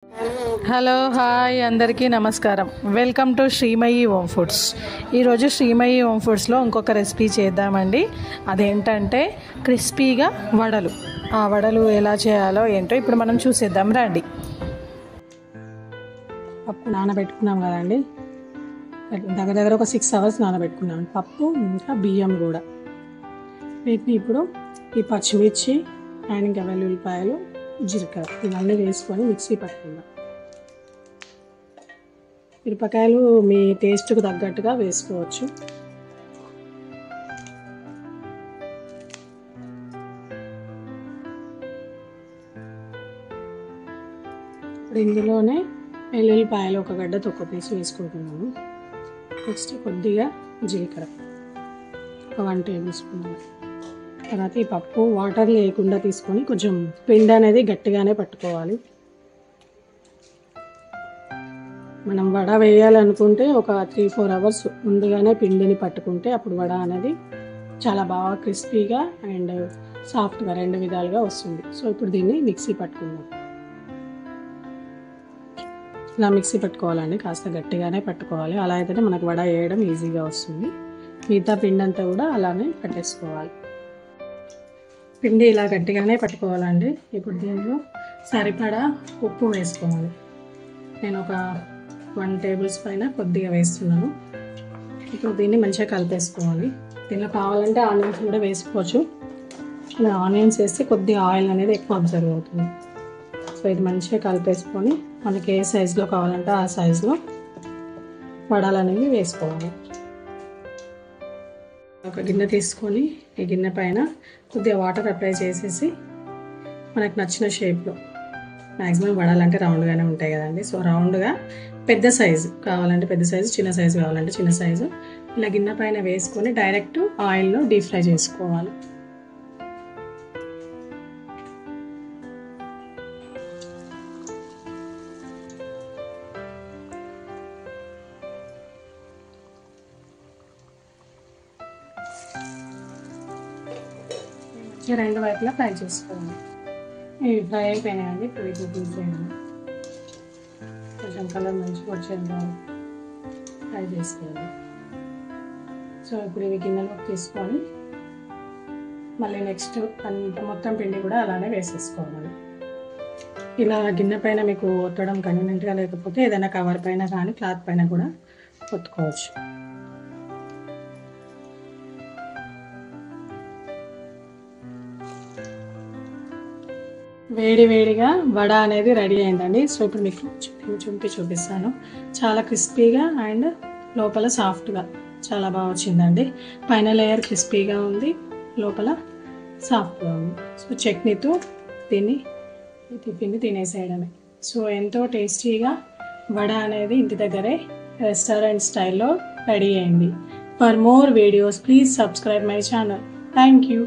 Hello hi అందరికీ నమస్కారం. Welcome to Srimayi home foods. ఈరోజు శ్రీమయి హోమ్ ఫుడ్స్లో ఇంకొక రెసిపీ చేద్దామండి. అదేంటంటే క్రిస్పీగా వడలు. ఆ వడలు ఎలా చేయాలో ఏంటో ఇప్పుడు మనం చూసేద్దాం రండి. పప్పు నానబెట్టుకున్నాం కదండి, దగ్గర ఒక 6 hours నానబెట్టుకున్నాం పప్పు, ఇంకా బియ్యం కూడా. వీటిని ఇప్పుడు ఈ పచ్చిమిర్చి అండ్ ఇంకా వెల్లుల్లిపాయలు, జీలకర్ర ఇవన్నీ వేసుకొని మిక్సీ పట్టుకుందాం. మిరపకాయలు మీ టేస్ట్కు తగ్గట్టుగా వేసుకోవచ్చు. ఇప్పుడు ఇందులోనే వెల్లుల్లిపాయలు ఒక గడ్డ తొక్క తీసి వేసుకుంటున్నాను. నెక్స్ట్ కొద్దిగా జీలకర్ర ఒక 1 tablespoon. తర్వాత ఈ పప్పు వాటర్ లేకుండా తీసుకొని కొంచెం పిండి అనేది గట్టిగానే పట్టుకోవాలి. మనం వడ వేయాలనుకుంటే ఒక 3-4 hours ముందుగానే పిండిని పట్టుకుంటే అప్పుడు వడ అనేది చాలా బాగా క్రిస్పీగా అండ్ సాఫ్ట్గా 2 విధాలుగా వస్తుంది. సో ఇప్పుడు దీన్ని మిక్సీ పట్టుకుందాం. ఇలా మిక్సీ పట్టుకోవాలండి, కాస్త గట్టిగానే పట్టుకోవాలి. అలా అయితేనే మనకు వడ వేయడం ఈజీగా వస్తుంది. మిగతా పిండి అంతా కూడా అలానే పట్టేసుకోవాలి. పిండి ఇలా గట్టిగానే పట్టుకోవాలండి. ఇప్పుడు దీనిలో సరిపడా ఉప్పు వేసుకోవాలి. నేను ఒక 1 tablespoon కొద్దిగా వేస్తున్నాను. ఇప్పుడు దీన్ని మంచిగా కలిపేసుకోవాలి. దీనిలో కావాలంటే ఆనియన్స్ కూడా వేసుకోవచ్చు. ఇలా ఆనియన్స్ వేస్తే కొద్దిగా ఆయిల్ అనేది ఎక్కువ అబ్జర్వ్ అవుతుంది. సో ఇది మంచిగా కలిపేసుకొని మనకి ఏ సైజులో కావాలంటే ఆ సైజులో వడలు అనేవి వేసుకోవాలి. ఒక గిన్నె తీసుకొని ఈ గిన్నె పైన కొద్దిగా వాటర్ అప్లై చేసేసి మనకు నచ్చిన షేప్లో, మ్యాక్సిమం వడాలంటే రౌండ్గానే ఉంటాయి కదండి. సో రౌండ్గా పెద్ద సైజు కావాలంటే పెద్ద సైజు, చిన్న సైజు కావాలంటే చిన్న సైజు ఇలా గిన్నె పైన వేసుకొని డైరెక్ట్ ఆయిల్లో డీప్ ఫ్రై చేసుకోవాలి. రెండు వైపులా ఫ్రై చేసుకోవాలి. ఇవి ఫ్రై అయిపోయినాయండి. ఇప్పుడు ఇది తీసేయండి. కొంచెం కలర్ మంచిగా వచ్చేది ఫ్రై చేసుకోవాలి. సో ఇప్పుడు ఇవి గిన్నెలోకి తీసుకొని మళ్ళీ నెక్స్ట్ మొత్తం పిండి కూడా అలానే వేసేసుకోవాలి. ఇలా గిన్నె పైన మీకు ఒత్తడం కన్వీనియంట్గా లేకపోతే ఏదైనా కవర్ పైన కానీ క్లాత్ పైన కూడా ఒత్తుకోవచ్చు. వేడిగా వడ అనేది రెడీ అయిందండి. సో ఇప్పుడు మీకు చూపిస్తాను. చాలా క్రిస్పీగా అండ్ లోపల సాఫ్ట్గా చాలా బాగా వచ్చిందండి. పైన లేయర్ క్రిస్పీగా ఉంది, లోపల సాఫ్ట్గా ఉంది. సో చట్నీతో దీన్ని టిఫిన్ని తినేసేయడమే. సో ఎంతో టేస్టీగా వడ అనేది ఇంటి దగ్గరే రెస్టారెంట్ స్టైల్లో రెడీ అయింది. For more videos please subscribe my channel. Thank you.